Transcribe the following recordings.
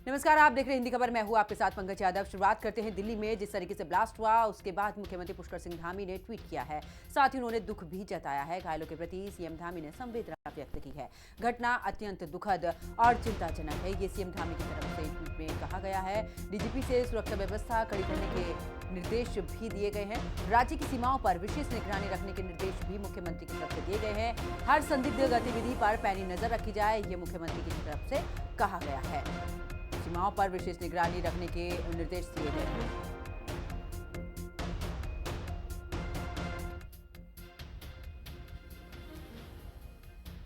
नमस्कार, आप देख रहे हैं हिंदी खबर। मैं हूं आपके साथ पंकज यादव। शुरुआत करते हैं दिल्ली में जिस तरीके से ब्लास्ट हुआ उसके बाद मुख्यमंत्री पुष्कर सिंह धामी ने ट्वीट किया है। साथ ही उन्होंने दुख भी जताया है। घायलों के प्रति सीएम धामी ने संवेदना व्यक्त की है। घटना अत्यंत दुखद और चिंताजनक है, ये सीएम धामी की तरफ से ट्वीट में कहा गया है। डीजीपी से सुरक्षा व्यवस्था कड़ी करने के निर्देश भी दिए गए हैं। राज्य की सीमाओं पर विशेष निगरानी रखने के निर्देश भी मुख्यमंत्री की तरफ से दिए गए हैं। हर संदिग्ध गतिविधि पर पैनी नजर रखी जाए, ये मुख्यमंत्री की तरफ से कहा गया है। सीमाओं पर विशेष निगरानी रखने के निर्देश दिए गए हैं।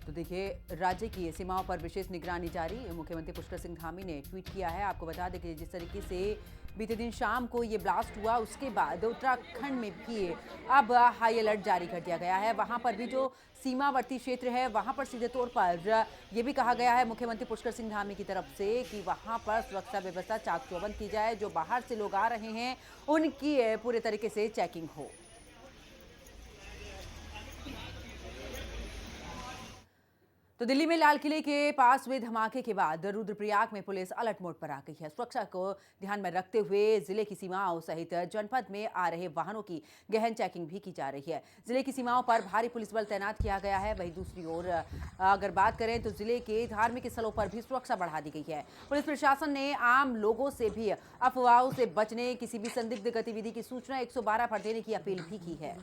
तो देखिए, राज्य की सीमाओं पर विशेष निगरानी जारी। मुख्यमंत्री पुष्कर सिंह धामी ने ट्वीट किया है। आपको बता दें कि जिस तरीके से बीते दिन शाम को ये ब्लास्ट हुआ उसके बाद उत्तराखंड में भी अब हाई अलर्ट जारी कर दिया गया है। वहां पर भी जो सीमावर्ती क्षेत्र है वहां पर सीधे तौर पर यह भी कहा गया है मुख्यमंत्री पुष्कर सिंह धामी की तरफ से कि वहां पर सुरक्षा व्यवस्था चाक चौबंद की जाए। जो बाहर से लोग आ रहे हैं उनकी पूरे तरीके से चेकिंग हो। तो दिल्ली में लाल किले के पास हुए धमाके के बाद रुद्रप्रयाग में पुलिस अलर्ट मोड पर आ गई है। सुरक्षा को ध्यान में रखते हुए जिले की सीमाओं सहित जनपद में आ रहे वाहनों की गहन चेकिंग भी की जा रही है। जिले की सीमाओं पर भारी पुलिस बल तैनात किया गया है। वहीं दूसरी ओर अगर बात करें तो जिले के धार्मिक स्थलों पर भी सुरक्षा बढ़ा दी गई है। पुलिस प्रशासन ने आम लोगों से भी अफवाहों से बचने, किसी भी संदिग्ध गतिविधि की सूचना 112 पर देने की अपील भी की है।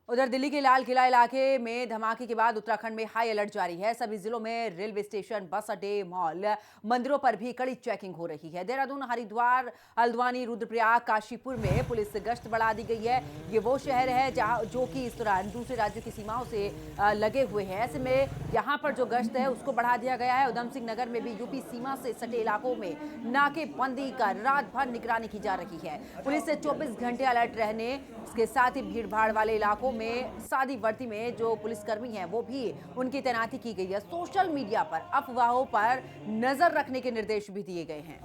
उधर दिल्ली के लाल किला इलाके में धमाके के बाद उत्तराखंड में हाई अलर्ट जारी है। सभी जिलों में रेलवे स्टेशन, बस अड्डे, मॉल, मंदिरों पर भी कड़ी चेकिंग हो रही है। देहरादून, हरिद्वार, हल्द्वानी, रुद्रप्रयाग, काशीपुर में पुलिस गश्त बढ़ा दी गई है। ये वो शहर है जहां जो कि इस दौरान दूसरे राज्यों की सीमाओं से लगे हुए हैं। ऐसे में यहाँ पर जो गश्त है उसको बढ़ा दिया गया है। उधम सिंह नगर में भी यूपी सीमा से सटे इलाकों में नाकेबंदी कर रात भर निगरानी की जा रही है। पुलिस से 24 घंटे अलर्ट रहने, इसके साथ ही भीड़ भाड़ वाले इलाकों में सादी वर्दी में जो पुलिसकर्मी हैं वो भी उनकी तैनाती की गई है। सोशल मीडिया पर अफवाहों पर नजर रखने के निर्देश भी दिए गए हैं।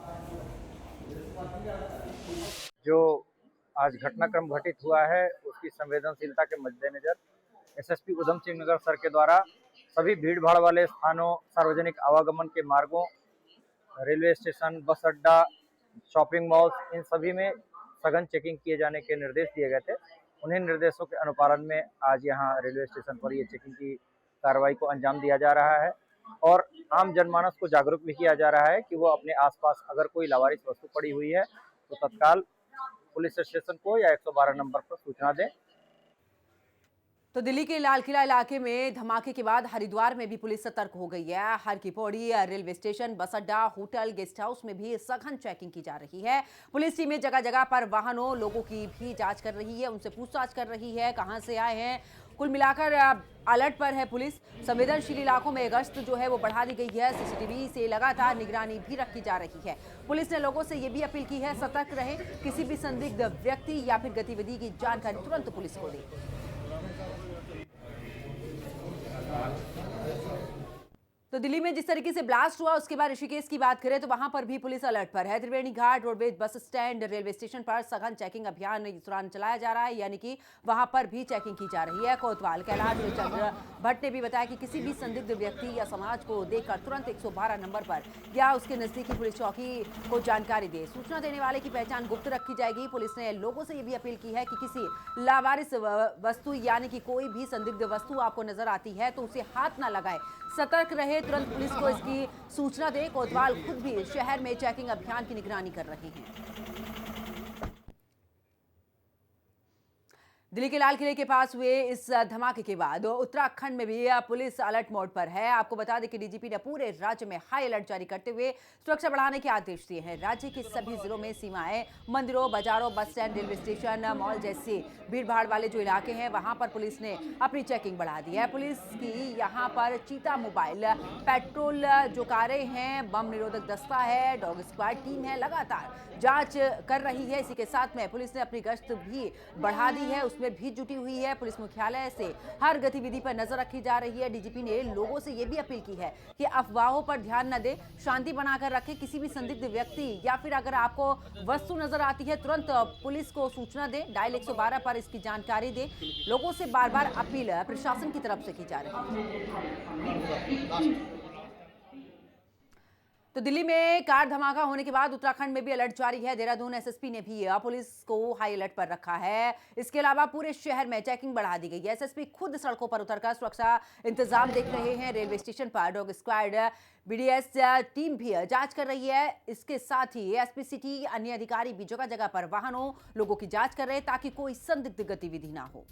जो आज घटनाक्रम घटित हुआ है उसकी संवेदनशीलता के मद्देनजर एसएसपी उधम सिंह नगर सर के द्वारा सभी भीड़ भाड़ वाले स्थानों, सार्वजनिक आवागमन के मार्गों, रेलवे स्टेशन, बस अड्डा, शॉपिंग मॉल्स, इन सभी में सघन चेकिंग किए जाने के निर्देश दिए गए थे। उन्हीं निर्देशों के अनुपालन में आज यहाँ रेलवे स्टेशन पर ये चेकिंग की कार्रवाई को अंजाम दिया जा रहा है और आम जनमानस को जागरूक भी किया जा रहा है कि वो अपने आसपास अगर कोई लावारिस वस्तु पड़ी हुई है तो तत्काल पुलिस स्टेशन को या 112 नंबर पर सूचना दें। तो दिल्ली के लाल किला इलाके में धमाके के बाद हरिद्वार में भी पुलिस सतर्क हो गई है। हर की पौड़ी, रेलवे स्टेशन, बस अड्डा, होटल, गेस्ट हाउस में भी सघन चेकिंग की जा रही है। पुलिस टीमें जगह जगह पर वाहनों, लोगों की भी जांच कर रही है, उनसे पूछताछ कर रही है, कहां से आए हैं। कुल मिलाकर अलर्ट पर है पुलिस। संवेदनशील इलाकों में गश्त जो है वो बढ़ा दी गई है। सीसीटीवी से लगातार निगरानी भी रखी जा रही है। पुलिस ने लोगों से ये भी अपील की है, सतर्क रहें, किसी भी संदिग्ध व्यक्ति या फिर गतिविधि की जानकारी तुरंत पुलिस को दें। तो दिल्ली में जिस तरीके से ब्लास्ट हुआ उसके बाद ऋषिकेश की बात करें तो वहां पर भी पुलिस अलर्ट पर है। Triveni Ghat, roadways bus stand, railway station पर सघन चेकिंग अभियान इस दौरान चलाया जा रहा है, यानी कि वहां पर भी चेकिंग की जा रही है। कोतवाल कैलाश चंद्र भट्ट ने भी बताया कि किसी भी संदिग्ध व्यक्ति या समाज को देखकर तुरंत 112 नंबर पर या उसके नजदीकी पुलिस चौकी को जानकारी दे। सूचना देने वाले की पहचान गुप्त रखी जाएगी। पुलिस ने लोगों से यह भी अपील की है कि किसी लावारिस वस्तु यानी कि कोई भी संदिग्ध वस्तु आपको नजर आती है तो उसे हाथ ना लगाए, सतर्क रहे, तुरंत पुलिस को इसकी सूचना दे। कोतवाल खुद भी शहर में चेकिंग अभियान की निगरानी कर रहे हैं। दिल्ली के लाल किले के पास हुए इस धमाके के बाद उत्तराखंड में भी पुलिस अलर्ट मोड पर है। आपको बता दें कि डीजीपी ने पूरे राज्य में हाई अलर्ट जारी करते हुए सुरक्षा बढ़ाने के आदेश दिए हैं। राज्य के सभी जिलों में सीमाएं, मंदिरों, बाजारों, बस स्टैंड, रेलवे स्टेशन, मॉल जैसे भीड़ भाड़ वाले जो इलाके हैं वहां पर पुलिस ने अपनी चेकिंग बढ़ा दी है। पुलिस की यहां पर चीता मोबाइल पेट्रोल जो कारें हैं, बम निरोधक दस्ता है, डॉग स्क्वाड टीम है, लगातार जांच कर रही है। इसी के साथ में पुलिस ने अपनी गश्त भी बढ़ा दी है। उसमें में भी जुटी हुई है। पुलिस मुख्यालय से हर गतिविधि पर नजर रखी जा रही है। डीजीपी ने लोगों से यह भी अपील की है कि अफवाहों पर ध्यान न दें, शांति बनाकर रखें। किसी भी संदिग्ध व्यक्ति या फिर अगर आपको वस्तु नजर आती है तुरंत पुलिस को सूचना दें। डायल 112 पर इसकी जानकारी दें। लोगों से बार बार अपील प्रशासन की तरफ से की जा रही है। तो दिल्ली में कार धमाका होने के बाद उत्तराखंड में भी अलर्ट जारी है। देहरादून एसएसपी ने भी पुलिस को हाई अलर्ट पर रखा है। इसके अलावा पूरे शहर में चेकिंग बढ़ा दी गई है। एसएसपी खुद सड़कों पर उतरकर सुरक्षा इंतजाम देख रहे हैं। रेलवे स्टेशन पर डॉग स्क्वाड बीडीएस टीम भी जांच कर रही है। इसके साथ ही एसपी सिटी अन्य अधिकारी भी जगह जगह पर वाहनों लोगों की जांच कर रहे हैं ताकि कोई संदिग्ध गतिविधि ना हो।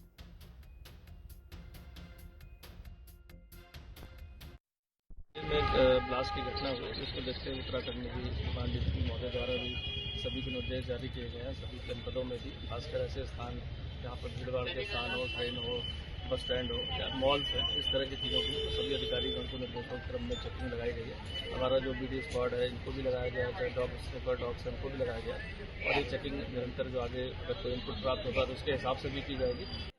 ब्लास्ट की घटना हुई है, जिसको देखते हुए उत्तराखंड में भी माननीय महोदय द्वारा भी सभी को निर्देश जारी किए गए हैं। सभी जनपदों में भी खासकर ऐसे स्थान जहाँ पर भीड़भाड़ के स्थान हो, ट्रेन हो, बस स्टैंड हो या मॉल्स है, इस तरह की चीज़ों की सभी अधिकारियों को निर्देशों के क्रम में चेकिंग लगाई गई है। हमारा जो बीडी स्क्वाड है इनको भी लगाया गया है, चाहे डॉग स्निपर डॉग्स हैं उनको भी लगाया गया है और ये चेकिंग निरंतर जो आगे अगर कोई इनपुट प्राप्त होगा तो उसके हिसाब से भी की जाएगी।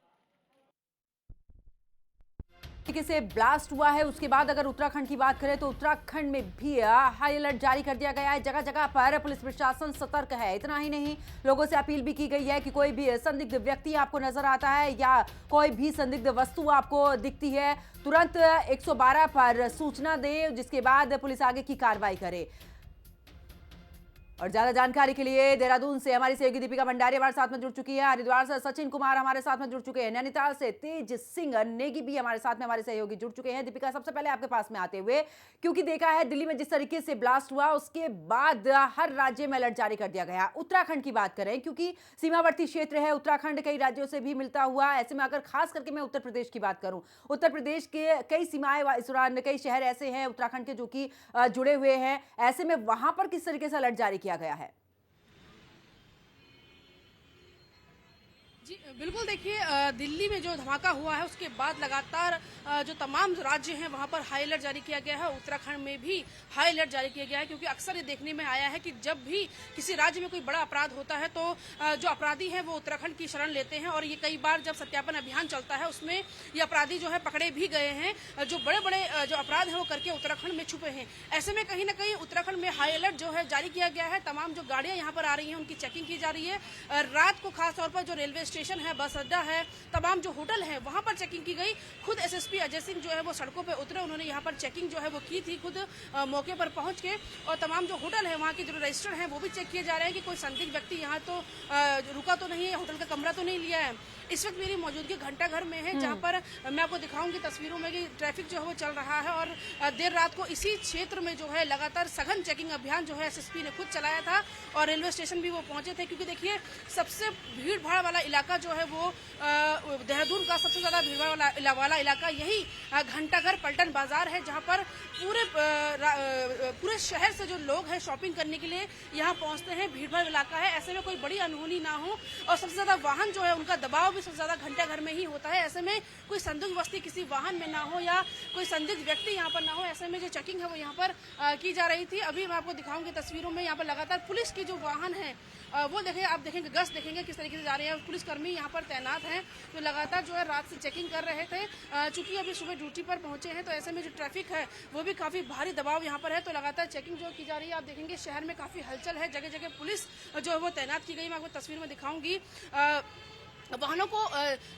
तरीके से ब्लास्ट हुआ है। उसके बाद अगर उत्तराखंड की बात करें तो उत्तराखंड में भी हाई अलर्ट जारी कर दिया गया है। जगह जगह पर पुलिस प्रशासन सतर्क है। इतना ही नहीं, लोगों से अपील भी की गई है कि कोई भी संदिग्ध व्यक्ति आपको नजर आता है या कोई भी संदिग्ध वस्तु आपको दिखती है तुरंत 112 पर सूचना दें, जिसके बाद पुलिस आगे की कार्रवाई करे। और ज्यादा जानकारी के लिए देहरादून से हमारी सहयोगी दीपिका भंडारी हमारे साथ में जुड़ चुकी है। हरिद्वार से सचिन कुमार हमारे साथ में जुड़ चुके हैं। नैनीताल से तेज सिंह नेगी भी हमारे साथ में हमारे सहयोगी जुड़ चुके हैं। दीपिका, सबसे पहले आपके पास में आते हुए, क्योंकि देखा है दिल्ली में जिस तरीके से ब्लास्ट हुआ उसके बाद हर राज्य में अलर्ट जारी कर दिया गया। उत्तराखंड की बात करें, क्योंकि सीमावर्ती क्षेत्र है, उत्तराखंड कई राज्यों से भी मिलता हुआ। ऐसे में अगर खास करके मैं उत्तर प्रदेश की बात करूं, उत्तर प्रदेश के कई सीमाएं इस दौरान कई शहर ऐसे हैं उत्तराखंड के जो कि जुड़े हुए हैं। ऐसे में वहां पर किस तरीके से अलर्ट जारी किया गया है? जी बिल्कुल, देखिए दिल्ली में जो धमाका हुआ है उसके बाद लगातार जो तमाम राज्य हैं वहां पर हाई अलर्ट जारी किया गया है। उत्तराखंड में भी हाई अलर्ट जारी किया गया है, क्योंकि अक्सर ये देखने में आया है कि जब भी किसी राज्य में कोई बड़ा अपराध होता है तो जो अपराधी हैं वो उत्तराखंड की शरण लेते हैं और ये कई बार जब सत्यापन अभियान चलता है उसमें ये अपराधी जो है पकड़े भी गए हैं। जो बड़े बड़े जो अपराध हैं वो करके उत्तराखंड में छुपे हैं। ऐसे में कहीं ना कहीं उत्तराखंड में हाई अलर्ट जो है जारी किया गया है। तमाम जो गाड़ियां यहाँ पर आ रही हैं उनकी चेकिंग की जा रही है। रात को खासतौर पर जो रेलवे स्टेशन है, बस अड्डा है, तमाम जो होटल है वहां पर चेकिंग की गई। खुद एसएसपी अजय सिंह जो है वो सड़कों पे उतरे, उन्होंने यहाँ पर चेकिंग जो है वो की थी खुद मौके पर पहुंच के। और तमाम जो होटल है वहाँ के जो रजिस्टर हैं वो भी चेक किए जा रहे हैं कि कोई संदिग्ध व्यक्ति यहाँ तो रुका तो नहीं है, होटल का कमरा तो नहीं लिया है। इस वक्त मेरी मौजूदगी घंटा घर में है, जहाँ पर मैं आपको दिखाऊंगी तस्वीरों में कि ट्रैफिक जो है वो चल रहा है। और देर रात को इसी क्षेत्र में जो है लगातार सघन चेकिंग अभियान जो है एसएसपी ने खुद चलाया था और रेलवे स्टेशन भी वो पहुंचे थे, क्योंकि देखिए सबसे भीड़ भाड़ वाला इलाका जो है वो देहरादून का सबसे ज्यादा भीड़ भाड़ वाला इलाका यही घंटाघर पलटन बाजार है, जहाँ पर पूरे शहर से जो लोग हैं शॉपिंग करने के लिए यहाँ पहुंचते हैं। भीड़ भाड़ इलाका है, ऐसे में कोई बड़ी अनहोनी ना हो और सबसे ज्यादा वाहन जो है उनका दबाव भी सबसे ज्यादा घंटाघर में ही होता है। ऐसे में कोई संदिग्ध वस्तु किसी वाहन में ना हो या कोई संदिग्ध व्यक्ति यहाँ पर ना हो, ऐसे में जो चेकिंग है वो यहाँ पर की जा रही थी। अभी मैं आपको दिखाऊंगी तस्वीरों में, यहाँ पर लगातार पुलिस की जो वाहन है वो देखें, आप देखेंगे गश्त देखेंगे किस तरीके से जा रहे हैं। पुलिसकर्मी यहाँ पर तैनात हैं तो लगातार जो है रात से चेकिंग कर रहे थे। चूंकि अभी सुबह ड्यूटी पर पहुंचे हैं तो ऐसे में जो ट्रैफिक है वो भी काफी भारी दबाव यहाँ पर है, तो लगातार चेकिंग जो की जा रही है। आप देखेंगे शहर में काफी हलचल है, जगह जगह पुलिस जो है वो तैनात की गई। मैं आपको तस्वीर में दिखाऊंगी। वाहनों को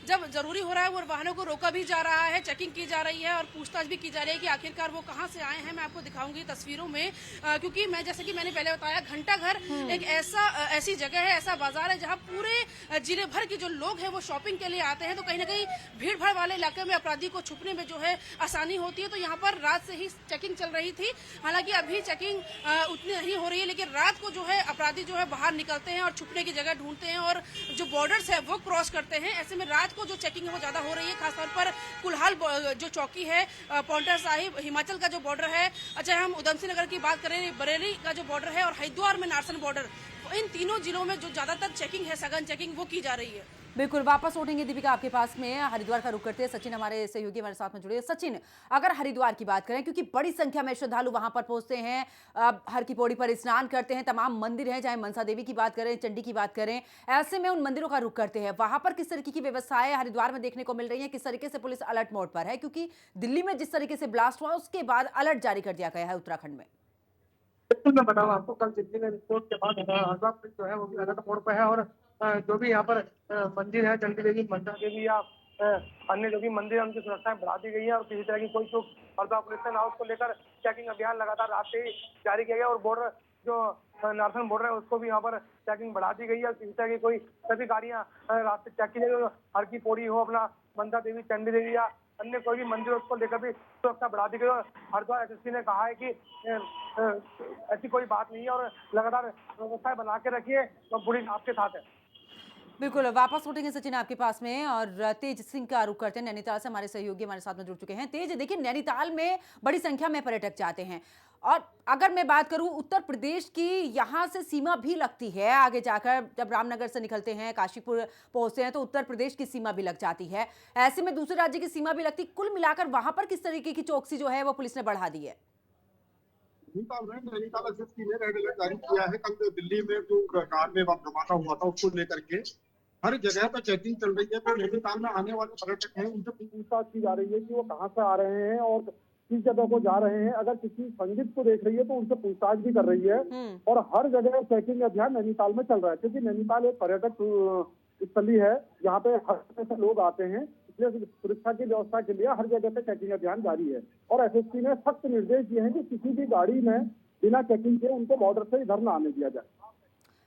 जब जरूरी हो रहा है वो वाहनों को रोका भी जा रहा है, चेकिंग की जा रही है और पूछताछ भी की जा रही है कि आखिरकार वो कहां से आए हैं। मैं आपको दिखाऊंगी तस्वीरों में, क्योंकि मैं जैसे कि मैंने पहले बताया घंटाघर एक ऐसी जगह है, ऐसा बाजार है जहां पूरे जिले भर के जो लोग हैं वो शॉपिंग के लिए आते हैं। तो कहीं ना कहीं भीड़ भाड़ वाले इलाके में अपराधी को छुपने में जो है आसानी होती है। तो यहाँ पर रात से ही चेकिंग चल रही थी। हालांकि अभी चेकिंग उतनी नहीं हो रही है, लेकिन रात को जो है अपराधी जो है बाहर निकलते हैं और छुपने की जगह ढूंढते हैं और जो बॉर्डर्स है वो क्रॉस करते हैं। ऐसे में रात को जो चेकिंग है वो ज्यादा हो रही है, खासतौर पर कुल्हाल जो चौकी है, पौंटा साहिब हिमाचल का जो बॉर्डर है, अच्छा हम उधम सिंह नगर की बात करें बरेली का जो बॉर्डर है और हरिद्वार में नारसन बॉर्डर, इन तीनों जिलों में जो ज्यादातर चेकिंग है सघन चेकिंग वो की जा रही है। बिल्कुल, वापस लौटेंगे दीपिका आपके पास में। हरिद्वार का रुख करते हैं, सचिन हमारे सहयोगी हमारे साथ में जुड़े हैं। सचिन, अगर हरिद्वार की बात करें, क्योंकि बड़ी संख्या में श्रद्धालु वहां पर पहुंचते हैं, हर की पौड़ी पर स्नान करते हैं, तमाम मंदिर हैं, चाहे मनसा देवी की बात करें, चंडी की बात करें, ऐसे में उन मंदिरों का रुख करते हैं। वहां पर किस तरीके की व्यवस्थाएं हरिद्वार में देखने को मिल रही है, किस तरीके से पुलिस अलर्ट मोड पर है? क्योंकि दिल्ली में जिस तरीके से ब्लास्ट हुआ उसके बाद अलर्ट जारी कर दिया गया है उत्तराखंड में। बिल्कुल, मैं बताऊँ आपको, कल दिल्ली में विस्फोट के बाद हरदा पुलिस जो है वो भी अलर्ट मोड पे है और जो भी यहाँ पर मंदिर है, चंडी देवी, मनसा देवी या अन्य जो भी मंदिर है उनकी सुरक्षाएं बढ़ा दी गई है और किसी तरह की कोई चूक हरदा पुलिस से ना हो, उसको लेकर चेकिंग अभियान लगातार रात से ही जारी किया गया और बॉर्डर जो नार्थन बॉर्डर है उसको भी यहाँ पर चेकिंग बढ़ा दी गई है और किसी तरह की कोई सभी गाड़ियाँ रास्ते चेक की जाएगी। हर की पौड़ी हो, अपना मनसा देवी, चंडी देवी या अन्य कोई भी मंदिर उसको लेकर भी सुरक्षा बढ़ा दी गई और हरिद्वार एसएसपी ने कहा है कि ऐसी कोई बात नहीं है और लगातार व्यवस्थाएं बना के रखिए, तो पुलिस आपके साथ है। बिल्कुल, वापस लौटेंगे सचिन आपके पास में और तेज सिंह का रुख करते हैं। नैनीताल से हमारे सहयोगी हमारे साथ में जुड़ चुके हैं। तेज, देखिए नैनीताल में बड़ी संख्या में पर्यटक जाते हैं और अगर मैं बात करूं उत्तर प्रदेश की, यहां से सीमा भी लगती है। आगे जाकर जब रामनगर से निकलते हैं, काशीपुर पहुंचते हैं तो उत्तर प्रदेश की सीमा भी लग जाती है। ऐसे में दूसरे राज्य की सीमा भी लगती। कुल मिलाकर वहां पर किस तरीके की चौकसी जो है वो पुलिस ने बढ़ा दी है? नैनीताल एसएसपी ने रेड अलर्ट जारी किया है। कल दिल्ली में जो कार में धमाका हुआ था उसको लेकर के हर जगह पर चेकिंग चल रही है। तो नैनीताल में आने वाले पर्यटक हैं उनसे पूछताछ की जा रही है कि वो कहाँ से आ रहे हैं और किस जगह को जा रहे हैं। अगर किसी संगीत को देख रही है तो उनसे पूछताछ भी कर रही है और हर जगह चेकिंग अभियान नैनीताल में चल रहा है, क्योंकि नैनीताल एक पर्यटक स्थली है, यहाँ पे हर जगह से लोग आते हैं, इसलिए सुरक्षा की व्यवस्था के लिए हर जगह पे चेकिंग अभियान जारी है। और एसएसपी ने सख्त निर्देश दिए हैं कि किसी भी गाड़ी में बिना चेकिंग के उनको बॉर्डर से इधर न आने दिया जाए।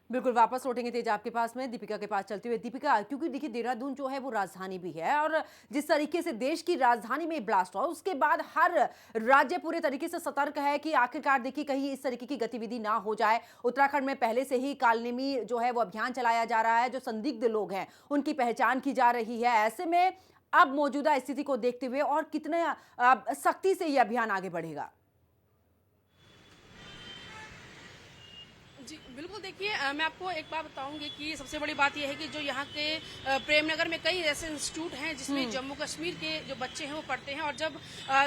बिल्कुल, वापस लौटेंगे तेज आपके पास में, दीपिका के पास चलते हुए। दीपिका, क्योंकि देखिए देहरादून जो है वो राजधानी भी है और जिस तरीके से देश की राजधानी में ब्लास्ट हुआ उसके बाद हर राज्य पूरे तरीके से सतर्क है कि आखिरकार देखिए कहीं इस तरीके की गतिविधि ना हो जाए। उत्तराखंड में पहले से ही कालनेमी जो है वो अभियान चलाया जा रहा है, जो संदिग्ध लोग हैं उनकी पहचान की जा रही है। ऐसे में अब मौजूदा स्थिति को देखते हुए और कितने सख्ती से ये अभियान आगे बढ़ेगा? जी बिल्कुल, देखिए मैं आपको एक बात बताऊंगी कि सबसे बड़ी बात यह है कि जो यहाँ के प्रेमनगर में कई ऐसे इंस्टीट्यूट हैं जिसमें जम्मू कश्मीर के जो बच्चे हैं वो पढ़ते हैं और जब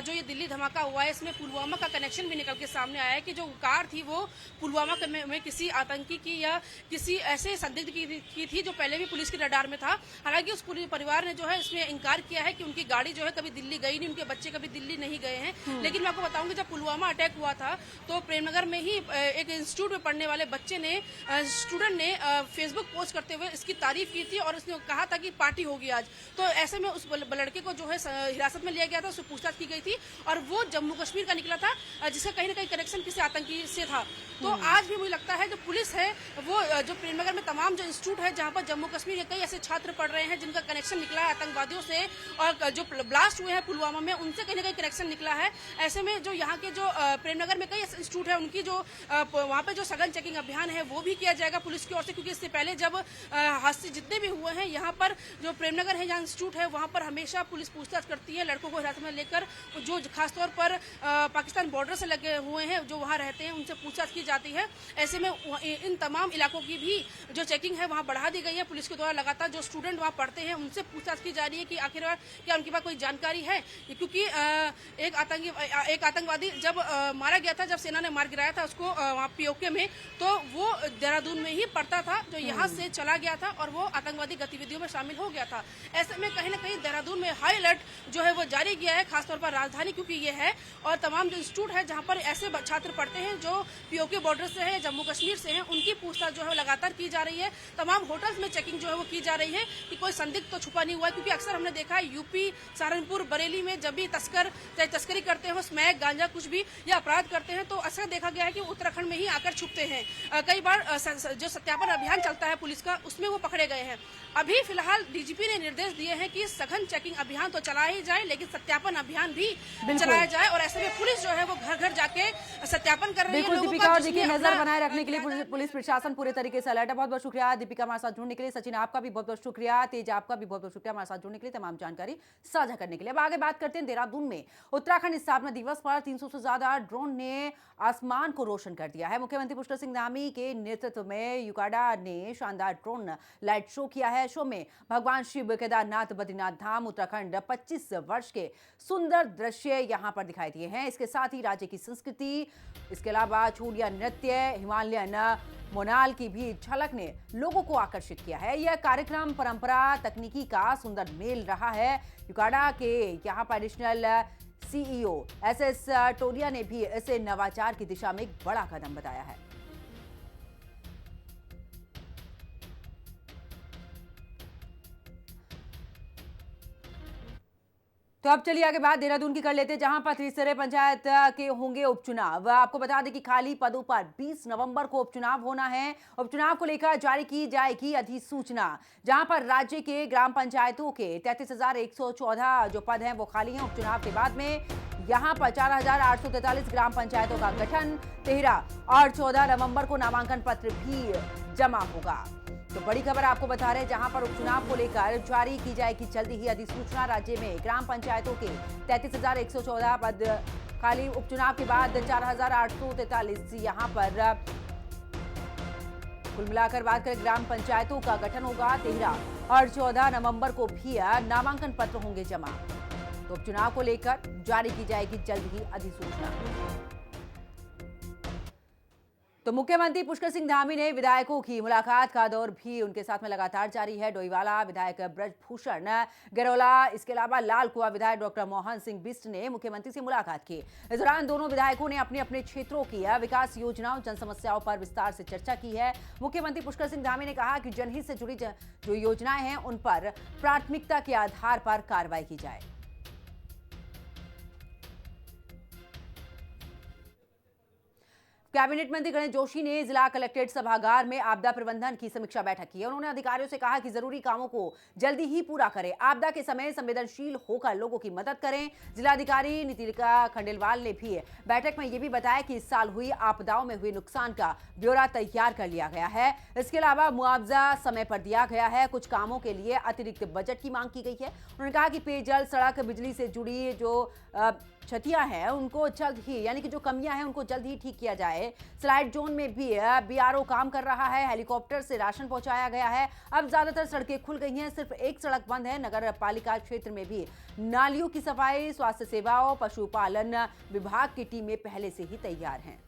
जो ये दिल्ली धमाका हुआ है इसमें पुलवामा का कनेक्शन भी निकल के सामने आया है कि जो कार थी वो पुलवामा में किसी आतंकी की या किसी ऐसे संदिग्ध की थी जो पहले भी पुलिस के रडार में था। हालांकि उस पूरे परिवार ने जो है इसमें इंकार किया है कि उनकी गाड़ी जो है कभी दिल्ली गई नहीं, उनके बच्चे कभी दिल्ली नहीं गए हैं। लेकिन मैं आपको बताऊंगी जब पुलवामा अटैक हुआ था तो प्रेमनगर में ही एक इंस्टीट्यूट में पढ़ने वाले बच्चे ने स्टूडेंट ने फेसबुक पोस्ट करते हुए इसकी तारीफ की थी और उसने कहा था कि पार्टी होगी आज। तो ऐसे में उस लड़के को जो है हिरासत में लिया गया था, उससे पूछताछ की गई थी और वो जम्मू कश्मीर का निकला था जिसका कहीं ना कहीं कनेक्शन किसी आतंकी से था। तो आज भी मुझे लगता है जो पुलिस है वो जो प्रेमनगर में तमाम जो इंस्टीट्यूट है जहाँ पर जम्मू कश्मीर के कई ऐसे छात्र पढ़ रहे हैं जिनका कनेक्शन निकला है आतंकवादियों से और जो ब्लास्ट हुए हैं पुलवामा में उनसे कहीं ना कहीं कनेक्शन निकला है। ऐसे में जो यहाँ के जो प्रेमनगर में कई ऐसे इंस्टीट्यूट है उनकी जो वहाँ पे जो सघन चेकिंग अभियान है वो भी किया जाएगा पुलिस की ओर से, क्योंकि इससे पहले जब हादसे जितने भी हुए हैं यहाँ पर जो प्रेमनगर है जहाँ इंस्टीट्यूट है वहाँ पर हमेशा पुलिस पूछताछ करती है लड़कों को हिरासत में लेकर, जो खासतौर पर पाकिस्तान बॉर्डर से लगे हुए हैं जो वहाँ रहते हैं उनसे पूछताछ की जाती है। ऐसे में इन तमाम इलाकों की भी जो चेकिंग है वहाँ बढ़ा दी गई है पुलिस के द्वारा। लगातार जो स्टूडेंट वहाँ पढ़ते हैं उनसे पूछताछ की जा रही है कि आखिरकार क्या उनके पास कोई जानकारी है, क्योंकि एक आतंकवादी जब मारा गया था, जब सेना ने मार गिराया था उसको वहाँ पीओके में, तो वो देहरादून में ही पढ़ता था जो यहाँ से चला गया था और वो आतंकवादी गतिविधियों में शामिल हो गया था। ऐसे में कहीं ना कहीं देहरादून में हाई अलर्ट जो है वो जारी किया है, खासतौर पर राजधानी क्योंकि ये है और तमाम जो इंस्टीट्यूट है जहाँ पर ऐसे छात्र पढ़ते हैं जो पीओके बॉर्डर से है, जम्मू कश्मीर से हैं, उनकी पूछताछ जो है लगातार की जा रही है। तमाम होटल्स में चेकिंग जो है वो की जा रही है कि कोई संदिग्ध तो छुपा नहीं हुआ है, क्योंकि अक्सर हमने देखा है यूपी, सहारनपुर, बरेली में जब भी तस्कर चाहे तस्करी करते हो, स्मैक, गांजा कुछ भी या अपराध करते हैं तो अक्सर देखा गया है कि उत्तराखंड में ही आकर छुपते हैं। कई बार जो सत्यापन अभियान चलता है पुलिस का उसमें वो पकड़े गए हैं। अभी फिलहाल डीजीपी ने निर्देश दिए हैं कि सघन चेकिंग अभियान तो चलाया ही जाए लेकिन सत्यापन अभियान भी चलाया जाए और ऐसे में पुलिस जो है वो घर घर जाके सत्यापन कर रही है लोगों दीपिका, का। और देखिए नजर बनाए रखने के लिए पुलिस प्रशासन पूरे तरीके से अलर्ट है। बहुत बहुत शुक्रिया दीपिका हमारे साथ जुड़ने के लिए। सचिन आपका भी बहुत बहुत शुक्रिया, तेज आपका भी बहुत बहुत शुक्रिया हमारे साथ जुड़ने के लिए, तमाम जानकारी साझा करने के लिए। अब आगे बात करते हैं देहरादून में उत्तराखंड स्थापना दिवस पर 300 से ज्यादा ड्रोन ने आसमान को रोशन कर दिया है। मुख्यमंत्री पुष्कर सिंह धामी के नेतृत्व में युकाडा ने शानदार ड्रोन लाइट शो किया है। शो में भगवान शिव, केदारनाथ, बद्रीनाथ धाम, उत्तराखंड 25 वर्ष के सुंदर दृश्य यहां पर दिखाई दिए हैं। इसके साथ ही राज्य की संस्कृति, इसके अलावा छोड़िया नृत्य, हिमालयन मोनाल की भी झलक ने लोगों को आकर्षित किया है। यह कार्यक्रम परंपरा तकनीकी का सुंदर मेल रहा है। युकाडा के यहाँ पर एडिशनल सीईओ एसएस टोलिया ने भी इसे नवाचार की दिशा में एक बड़ा कदम बताया है। तो अब चलिए आगे बात देहरादून की कर लेते हैं, जहां पर त्रिस्तरीय पंचायत के होंगे उपचुनाव। आपको बता दें कि खाली पदों पर 20 नवंबर को उपचुनाव होना है। उपचुनाव को लेकर जारी की जाएगी अधिसूचना, जहां पर राज्य के ग्राम पंचायतों के 33,114 जो पद हैं वो खाली हैं। उपचुनाव के बाद में यहां पर 4,843 ग्राम पंचायतों का गठन 13 और 14 नवंबर को नामांकन पत्र भी जमा होगा। तो बड़ी खबर आपको बता रहे हैं, जहां पर उपचुनाव को लेकर जारी की जाएगी जल्दी ही अधिसूचना। राज्य में ग्राम पंचायतों के 33,114 पद खाली। उपचुनाव के बाद 4,843 यहां पर कुल मिलाकर बात करें ग्राम पंचायतों का गठन होगा। 13 और 14 नवंबर को भी नामांकन पत्र होंगे जमा। तो उपचुनाव को लेकर जारी की जाएगी जल्द ही अधिसूचना। तो मुख्यमंत्री पुष्कर सिंह धामी ने विधायकों की मुलाकात का दौर भी उनके साथ में लगातार जारी है। डोईवाला विधायक ब्रजभूषण गरोला, इसके अलावा लाल कुआं विधायक डॉक्टर मोहन सिंह बिष्ट ने मुख्यमंत्री से मुलाकात की। इस दौरान दोनों विधायकों ने अपने अपने क्षेत्रों की विकास योजनाओं, जन समस्याओं पर विस्तार से चर्चा की है। मुख्यमंत्री पुष्कर सिंह धामी ने कहा कि जनहित से जुड़ी जो योजनाएं हैं उन पर प्राथमिकता के आधार पर कार्रवाई की जाए। कैबिनेट मंत्री गणेश जोशी ने जिला कलेक्ट्रेट सभागार में आपदा प्रबंधन की समीक्षा बैठक की। उन्होंने अधिकारियों से कहा कि जरूरी कामों को जल्दी ही पूरा करें। आपदा के समय संवेदनशील होकर लोगों की मदद करें। जिलाधिकारी नीतिलिका खंडेलवाल ने भी बैठक में यह भी बताया कि इस साल हुई आपदाओं में हुए नुकसान का ब्यौरा तैयार कर लिया गया है। इसके अलावा मुआवजा समय पर दिया गया है। कुछ कामों के लिए अतिरिक्त बजट की मांग की गई है। उन्होंने कहा कि पेयजल, सड़क, बिजली से जुड़ी जो क्षतियां हैं उनको जल्द ही, यानी कि जो कमियां हैं उनको जल्द ही ठीक किया जाए। स्लाइड जोन में भी बीआरओ काम कर रहा है। हेलीकॉप्टर से राशन पहुंचाया गया है। अब ज्यादातर सड़कें खुल गई हैं, सिर्फ एक सड़क बंद है। नगर पालिका क्षेत्र में भी नालियों की सफाई, स्वास्थ्य सेवाओं, पशुपालन विभाग की टीमें पहले से ही तैयार हैं।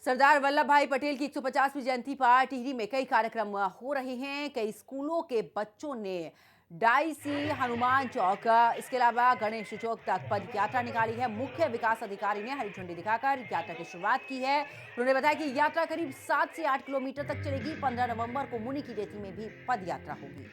सरदार वल्लभ भाई पटेल की 150वीं जयंती पर टिहरी में कई कार्यक्रम हो रहे हैं। कई स्कूलों के बच्चों ने डाई से हनुमान चौक, इसके अलावा गणेश चौक तक पद यात्रा निकाली है। मुख्य विकास अधिकारी ने हरी झंडी दिखाकर यात्रा की शुरुआत की है। उन्होंने बताया कि यात्रा करीब 7 से 8 किलोमीटर तक चलेगी। 15 नवंबर को मुनि की रेती में भी पद यात्रा होगी।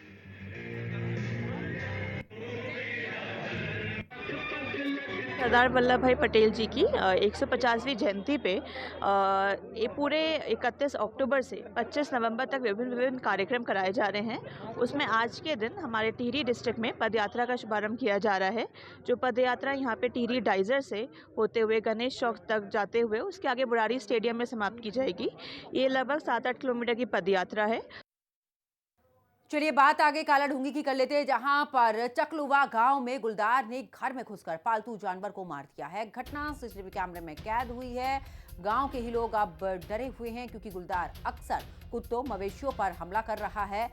सरदार वल्लभ भाई पटेल जी की 150वीं जयंती पे ये पूरे 31 अक्टूबर से 25 नवंबर तक विभिन्न कार्यक्रम कराए जा रहे हैं। उसमें आज के दिन हमारे टिहरी डिस्ट्रिक्ट में पदयात्रा का शुभारंभ किया जा रहा है। जो पदयात्रा यहाँ पे टिहरी डाइजर से होते हुए गणेश चौक तक जाते हुए उसके आगे बुराड़ी स्टेडियम में समाप्त की जाएगी। ये लगभग 7-8 किलोमीटर की पदयात्रा है। चलिए बात आगे काला ढूंगी की कर लेते हैं, जहां पर चकलुवा गांव में गुलदार ने घर में घुसकर पालतू जानवर को मार दिया है। घटना सीसीटीवी कैमरे में कैद हुई है। गांव के ही लोग अब डरे हुए हैं क्योंकि गुलदार अक्सर कुत्तों, मवेशियों पर हमला कर रहा है।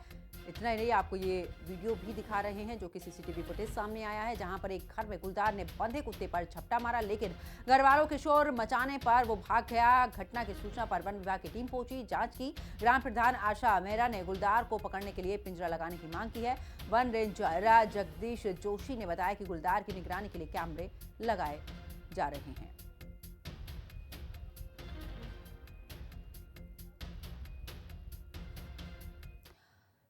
इतना ही नहीं, आपको ये वीडियो भी दिखा रहे हैं जो कि सीसीटीवी फुटेज सामने आया है, जहां पर एक घर में गुलदार ने बंधे कुत्ते पर झपटा मारा, लेकिन घर वालों के शोर मचाने पर वो भाग गया। घटना की सूचना पर वन विभाग की टीम पहुंची, जांच की। ग्राम प्रधान आशा मेहरा ने गुलदार को पकड़ने के लिए पिंजरा लगाने की मांग की है। वन रेंजर जगदीश जोशी ने बताया कि गुलदार की निगरानी के लिए कैमरे लगाए जा रहे हैं।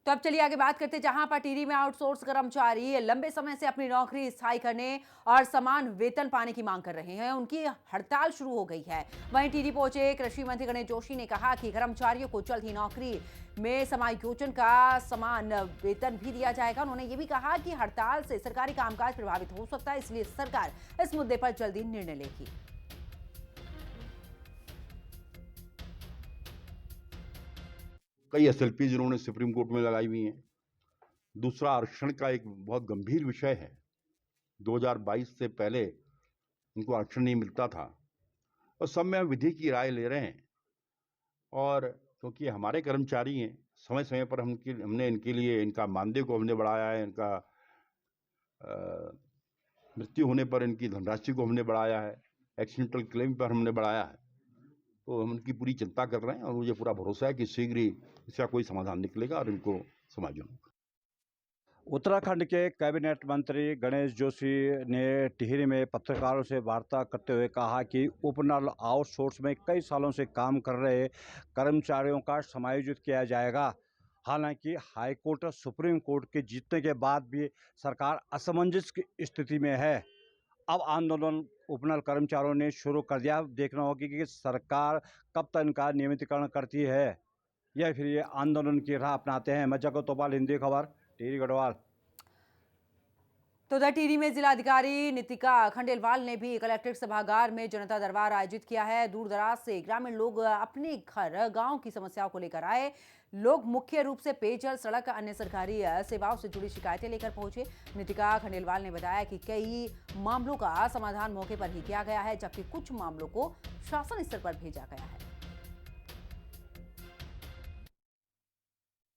तो अब चलिए आगे बात करते हैं, जहां पर टिहरी में आउटसोर्स कर्मचारी लंबे समय से अपनी नौकरी स्थायी करने और समान वेतन पाने की मांग कर रहे हैं। उनकी हड़ताल शुरू हो गई है। वहीं टिहरी पहुंचे कृषि मंत्री गणेश जोशी ने कहा कि कर्मचारियों को जल्द ही नौकरी में समायोजन का समान वेतन भी दिया जाएगा। उन्होंने ये भी कहा कि हड़ताल से सरकारी कामकाज प्रभावित हो सकता है, इसलिए सरकार इस मुद्दे पर जल्द ही निर्णय लेगी। कई एसएलपी जिन्होंने सुप्रीम कोर्ट में लगाई हुई हैं। दूसरा, आरक्षण का एक बहुत गंभीर विषय है। 2022 से पहले उनको आरक्षण नहीं मिलता था, और सब में हम विधि की राय ले रहे हैं। और क्योंकि हमारे कर्मचारी हैं, समय समय पर हमने इनके लिए इनका मानदेय को हमने बढ़ाया है, इनका मृत्यु होने पर इनकी धनराशि को हमने बढ़ाया है, एक्सीडेंटल क्लेम पर हमने बढ़ाया है। तो हम उनकी पूरी चिंता कर रहे हैं और मुझे पूरा भरोसा है कि शीघ्र ही इसका कोई समाधान निकलेगा और इनको समायोजन होगा। उत्तराखंड के कैबिनेट मंत्री गणेश जोशी ने टिहरी में पत्रकारों से वार्ता करते हुए कहा कि उपनल आउटसोर्स में कई सालों से काम कर रहे कर्मचारियों का समायोजित किया जाएगा। हालांकि हाईकोर्ट और सुप्रीम कोर्ट के जीतने के बाद भी सरकार असमंजस की स्थिति में है। अब आंदोलन उपनल कर्मचारियों ने शुरू कर दिया। देखना होगा कि सरकार कब तक इनका नियमितीकरण करती है या फिर ये आंदोलन की राह अपनाते हैं। मैं जगत तोपाल, हिंदी खबर, टिहरी गढ़वाल। तो उधर टिहरी में जिलाधिकारी नितिका खंडेलवाल ने भी कलेक्ट्रेट सभागार में जनता दरबार आयोजित किया है। दूर दराज से ग्रामीण लोग अपने घर गांव की समस्याओं को लेकर आए। लोग मुख्य रूप से पेयजल, सड़क, अन्य सरकारी सेवाओं से जुड़ी शिकायतें लेकर पहुंचे। नितिका खंडेलवाल ने बताया कि कई मामलों का समाधान मौके पर ही किया गया है, जबकि कुछ मामलों को शासन स्तर पर भेजा गया है।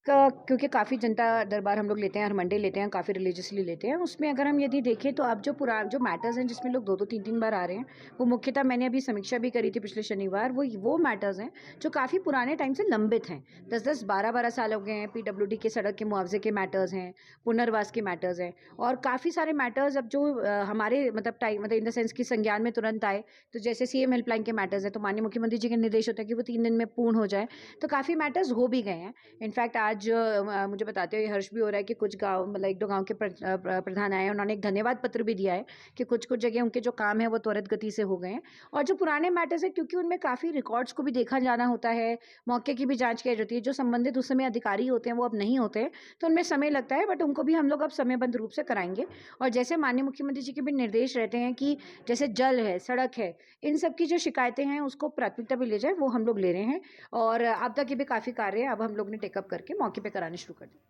क्योंकि काफ़ी जनता दरबार हम लोग लेते हैं, हर मंडे लेते हैं, काफ़ी रिलीजियसली लेते हैं। उसमें अगर हम यदि देखें तो अब जो मैटर्स हैं जिसमें लोग 2-2 3-3 बार आ रहे हैं, वो मुख्यतः मैंने अभी समीक्षा भी करी थी पिछले शनिवार, वो मैटर्स हैं जो काफ़ी पुराने टाइम से लंबित हैं। 10-10, 12-12 साल हो गए हैं। PWD के सड़क के मुआवजे के मैटर्स हैं, पुनर्वास के मैटर्स हैं, और काफ़ी सारे मैटर्स अब जो हमारे मतलब इन द सेंस की संज्ञान में तुरंत आए। तो जैसे CM हेल्पलाइन के मैटर्स हैं, तो माननीय मुख्यमंत्री जी के निर्देश होता है कि वो 3 दिन में पूर्ण हो जाए। तो काफ़ी मैटर्स हो भी गए हैं। इनफैक्ट आज मुझे बताते हुए हर्ष भी हो रहा है कि कुछ गांव, मतलब 1-2 गांव के प्रधान आए हैं, उन्होंने एक धन्यवाद पत्र भी दिया है कि कुछ जगह उनके जो काम है वो त्वरित गति से हो गए हैं। और जो पुराने मैटर्स है, क्योंकि उनमें काफ़ी रिकॉर्ड्स को भी देखा जाना होता है, मौके की भी जांच की जाती है, जो संबंधित उस समय अधिकारी होते हैं वो अब नहीं होते हैं, तो उनमें समय लगता है, बट उनको भी हम लोग अब समयबद्ध रूप से कराएंगे। और जैसे माननीय मुख्यमंत्री जी के भी निर्देश रहते हैं कि जैसे जल है, सड़क है, इन सब की जो शिकायतें हैं उसको प्राथमिकता भी ले जाए, वो हम लोग ले रहे हैं। और आपदा के भी काफ़ी कार्य अब हम लोग ने टेकअप करके मौके पर कराने शुरू कर दिया।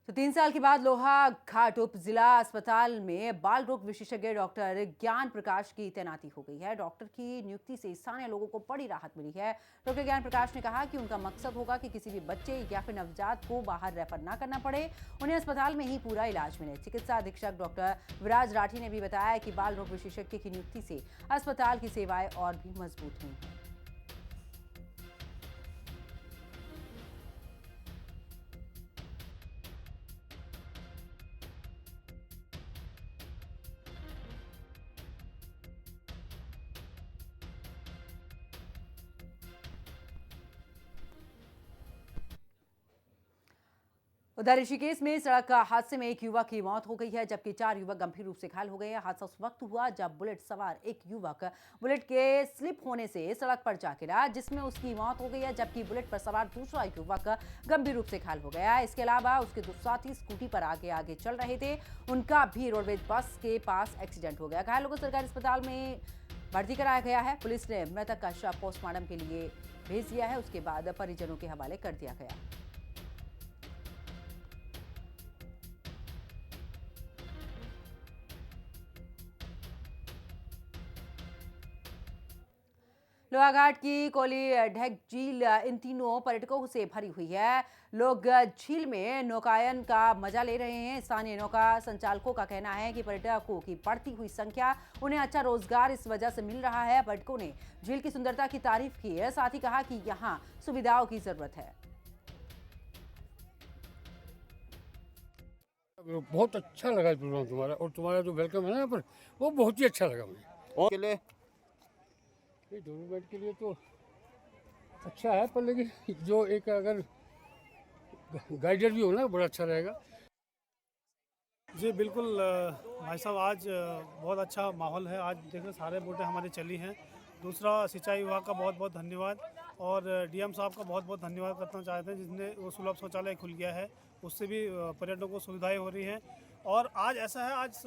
तो 3 साल के बाद लोहा घाट उप जिला अस्पताल में बाल रोग विशेषज्ञ डॉक्टर ज्ञान प्रकाश की तैनाती हो गई है। डॉक्टर की नियुक्ति से स्थानीय लोगों को बड़ी राहत मिली है। डॉक्टर ज्ञान प्रकाश ने कहा कि उनका मकसद होगा कि किसी भी बच्चे या फिर नवजात को बाहर रेफर ना करना पड़े, उन्हें अस्पताल में ही पूरा इलाज मिले। चिकित्सा अधीक्षक डॉक्टर विराज राठी ने भी बताया कि बाल रोग विशेषज्ञ की नियुक्ति से अस्पताल की सेवाएं और भी मजबूत हुई हैं। उधर ऋषिकेश में सड़क हादसे में एक युवक की मौत हो गई है, जबकि 4 युवक गंभीर रूप से घायल हो गए हैं। हादसा उस वक्त हुआ जब बुलेट सवार एक युवक बुलेट के स्लिप होने से सड़क पर जा गिरा, जिसमें उसकी मौत हो गई है, जबकि बुलेट पर सवार दूसरा युवक गंभीर रूप से घायल हो गया है। इसके अलावा उसके दो साथी स्कूटी पर आगे चल रहे थे, उनका भी रोडवेज बस के पास एक्सीडेंट हो गया। घायलों को सरकारी अस्पताल में भर्ती कराया गया है। पुलिस ने मृतक का शव पोस्टमार्टम के लिए भेज दिया है, उसके बाद परिजनों के हवाले कर दिया गया। लोहाघाट की कोली ढेक झील इन तीनों पर्यटकों से भरी हुई है। लोग झील में नौकायन का मजा ले रहे हैं। स्थानीय नौका संचालकों का कहना है कि पर्यटकों की बढ़ती हुई संख्या उन्हें अच्छा रोजगार इस वजह से मिल रहा है। पर्यटकों ने झील की सुंदरता की तारीफ की है, साथ ही कहा कि यहाँ सुविधाओं की जरूरत है। बहुत अच्छा लगा प्रोग्राम तुम्हारा, और तुम्हारा जो वेलकम है ना यहाँ पर, वो बहुत ही अच्छा लगा मुझे। और गवर्नमेंट के लिए तो अच्छा है, पर लेकिन जो एक अगर गाइडर भी हो ना, बड़ा अच्छा रहेगा। जी बिल्कुल भाई साहब, आज बहुत अच्छा माहौल है। आज देखो सारे बोटें हमारी चली हैं। दूसरा, सिंचाई विभाग का बहुत बहुत धन्यवाद, और DM साहब का बहुत बहुत धन्यवाद करना चाहते हैं, जिसने वो सुलभ शौचालय खुल गया है, उससे भी पर्यटकों को सुविधाएं हो रही हैं। और आज ऐसा है, आज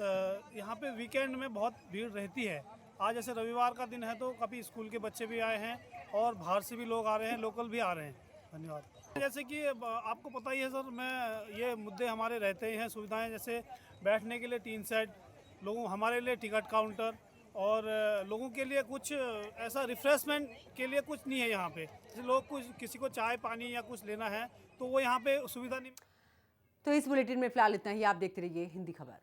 यहाँ पे वीकेंड में बहुत भीड़ रहती है। आज ऐसे रविवार का दिन है तो काफ़ी स्कूल के बच्चे भी आए हैं और बाहर से भी लोग आ रहे हैं, लोकल भी आ रहे हैं। धन्यवाद। जैसे कि आपको पता ही है सर, ये मुद्दे हमारे रहते ही हैं। सुविधाएं जैसे बैठने के लिए टीन सेट, लोगों हमारे लिए टिकट काउंटर, और लोगों के लिए कुछ ऐसा रिफ्रेशमेंट के लिए कुछ नहीं है यहाँ पे। जैसे लोग कुछ किसी को चाय पानी या कुछ लेना है तो वो यहाँ पे सुविधा नहीं। तो इस बुलेटिन में फिलहाल इतना ही। आप देखते रहिए हिंदी खबर।